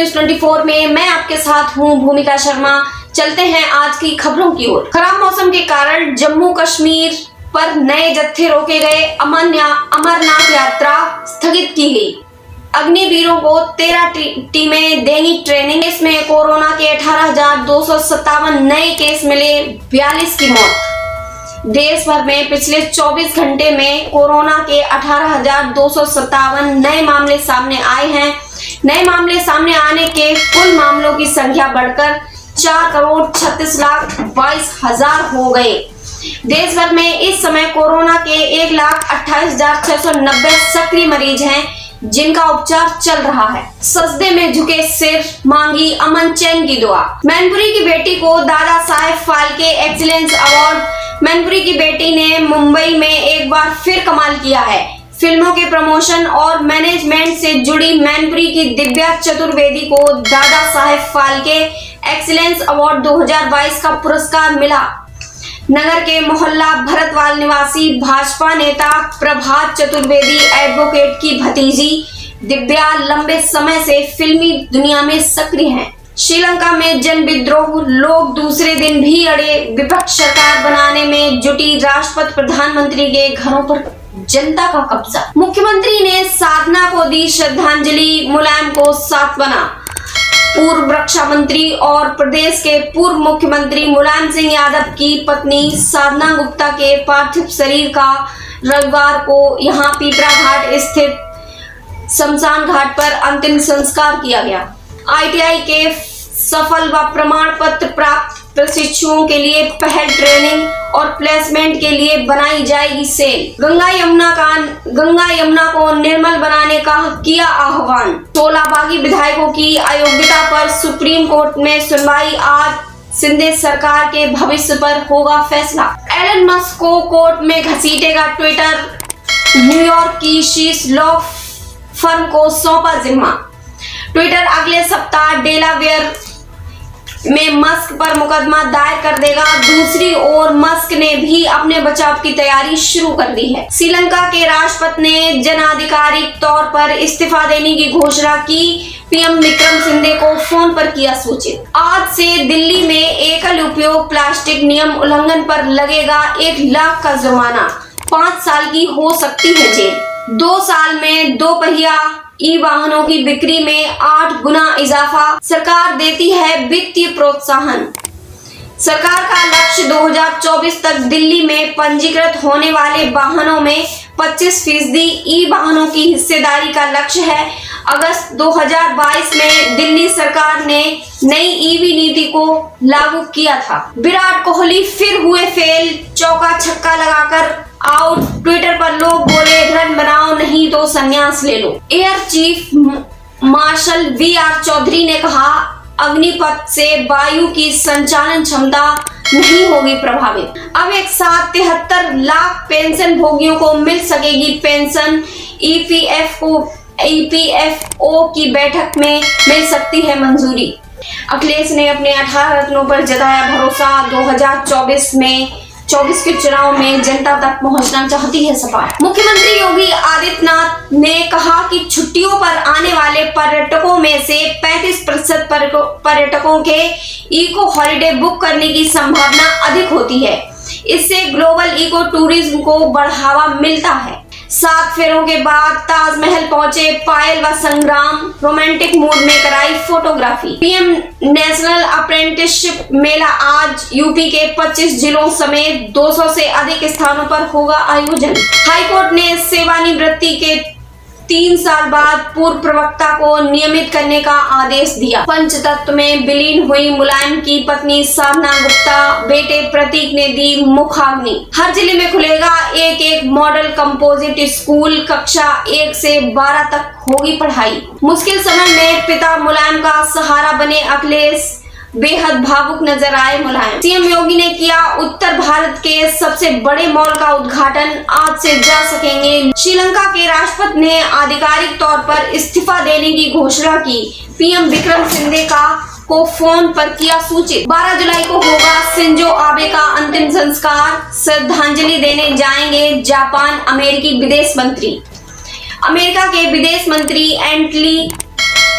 News 24 में मैं आपके साथ हूं भूमिका शर्मा। चलते हैं आज की खबरों की ओर। खराब मौसम के कारण जम्मू कश्मीर पर नए जत्थे रोके गए। अमरनाथ यात्रा स्थगित की गई। अग्निवीरों को 13 टीमें देंगी ट्रेनिंग। इसमें कोरोना के 18,257 नए केस मिले, 42 की मौत। देश भर में पिछले 24 घंटे में कोरोना के 18,257 नए मामले सामने आए हैं। नए मामले सामने आने के कुल मामलों की संख्या बढ़कर 4,36,22,000 हो गए। देश भर में इस समय कोरोना के 1,28,690 सक्रिय मरीज हैं, जिनका उपचार चल रहा है। सजदे में झुके सिर, मांगी अमन चैन की दुआ। मैनपुरी की बेटी को दादा साहेब फाल्के एक्सीलेंस अवार्ड। मैनपुरी की बेटी ने मुंबई में एक बार फिर कमाल किया है। फिल्मों के प्रमोशन और मैनेजमेंट से जुड़ी मैनपुरी की दिव्या चतुर्वेदी को दादा साहेब फाल्के एक्सीलेंस अवार्ड 2022 का पुरस्कार मिला। नगर के मोहल्ला भरतवाल निवासी भाजपा नेता प्रभात चतुर्वेदी एडवोकेट की भतीजी दिव्या लंबे समय से फिल्मी दुनिया में सक्रिय हैं। श्रीलंका में जन विद्रोह, लोग दूसरे दिन भी अड़े, विपक्ष सरकार बनाने में जुटी, राष्ट्रपति प्रधानमंत्री के घरों पर जनता का कब्जा। मुख्यमंत्री ने साधना को दी श्रद्धांजलि, मुलायम को सांत्वना। पूर्व रक्षा मंत्री और प्रदेश के पूर्व मुख्यमंत्री मुलायम सिंह यादव की पत्नी साधना गुप्ता के पार्थिव शरीर का रविवार को यहां पीपरा घाट स्थित शमशान घाट पर अंतिम संस्कार किया गया। ITI के सफल व प्रमाण पत्र प्राप्त प्रशिक्षुओं के लिए पहल ट्रेनिंग और प्लेसमेंट के लिए बनाई जाएगी सेल। गंगा यमुना को निर्मल बनाने का किया आह्वान। 16 बागी विधायकों की अयोग्यता पर सुप्रीम कोर्ट में सुनवाई। आज सिंधे सरकार के भविष्य पर होगा फैसला। एलन मस्क को कोर्ट में घसीटेगा ट्विटर। न्यूयॉर्क की शीर्ष लॉ फर्म को सौंपा जिम्मा। ट्विटर अगले सप्ताह डेलावेयर में मस्क पर मुकदमा दायर कर देगा। दूसरी ओर मस्क ने भी अपने बचाव की तैयारी शुरू कर दी है। श्रीलंका के राष्ट्रपति ने जनाधिकारिक तौर पर इस्तीफा देने की घोषणा की। PM विक्रम सिंघे को फोन पर किया सूचित। आज से दिल्ली में एकल उपयोग प्लास्टिक नियम उल्लंघन पर लगेगा 1 लाख का जुर्माना, 5 साल की हो सकती है जेल। 2 साल में 2 पहिया वाहनों की बिक्री में 8 गुना इजाफा। सरकार देती है वित्तीय प्रोत्साहन। सरकार का लक्ष्य 2024 तक दिल्ली में पंजीकृत होने वाले वाहनों में 25% वाहनों की हिस्सेदारी का लक्ष्य है। अगस्त 2022 में दिल्ली सरकार ने नई EV नीति को लागू किया था। विराट कोहली फिर हुए फेल, चौका छक्का लगाकर आउट। ट्विटर पर लोग बोले रन बनाओ नहीं तो संन्यास ले लो। Air chief marshal VR Chaudhary ने कहा अग्निपथ से वायु की संचालन क्षमता नहीं होगी प्रभावित। अब एक साथ 73 लाख पेंशन भोगियों को मिल सकेगी पेंशन। EPFO की बैठक में मिल सकती है मंजूरी। अखिलेश ने अपने 18 रत्नों पर जताया भरोसा। 2024 के चुनाव में जनता तक पहुंचना चाहती है सपा। मुख्यमंत्री योगी आदित्यनाथ ने कहा कि छुट्टियों पर आने वाले पर्यटकों में से 35% पर्यटकों के इको हॉलिडे बुक करने की संभावना अधिक होती है। इससे ग्लोबल इको टूरिज्म को बढ़ावा मिलता है। 7 फेरों के बाद ताजमहल पहुंचे पायल व संग्राम, रोमांटिक मूड में कराई फोटोग्राफी। PM नेशनल अप्रेंटिसशिप मेला आज यूपी के 25 जिलों समेत 200 से अधिक स्थानों पर होगा आयोजन। हाईकोर्ट ने सेवानिवृत्ति के 3 साल बाद पूर्व प्रवक्ता को नियमित करने का आदेश दिया। पंचतत्व में विलीन हुई मुलायम की पत्नी साधना गुप्ता, बेटे प्रतीक ने दी मुखाग्नि। हर जिले में खुलेगा एक मॉडल कंपोजिट स्कूल। कक्षा 1 से 12 तक होगी पढ़ाई। मुश्किल समय में पिता मुलायम का सहारा बने अखिलेश, बेहद भावुक नजर आए मुलायम। CM योगी ने किया उत्तर भारत के सबसे बड़े मॉल का उद्घाटन। आज से जा सकेंगे। श्रीलंका के राष्ट्रपति ने आधिकारिक तौर पर इस्तीफा देने की घोषणा की। PM विक्रम सिंघे को फोन पर किया सूचित। 12 जुलाई को होगा शिंजो आबे का अंतिम संस्कार। श्रद्धांजलि देने जाएंगे जापान। अमेरिकी विदेश मंत्री। अमेरिका के विदेश मंत्री एंटनी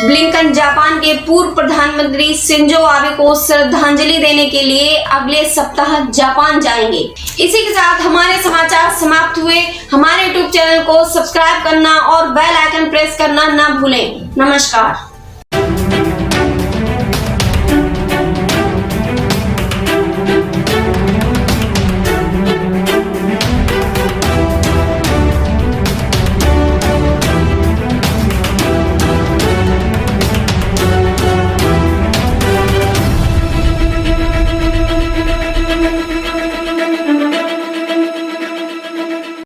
ब्लिंकन जापान के पूर्व प्रधानमंत्री शिंजो आबे को श्रद्धांजलि देने के लिए अगले सप्ताह जापान जाएंगे। इसी के साथ हमारे समाचार समाप्त हुए। हमारे YouTube चैनल को सब्सक्राइब करना और बेल आइकन प्रेस करना ना भूलें। नमस्कार।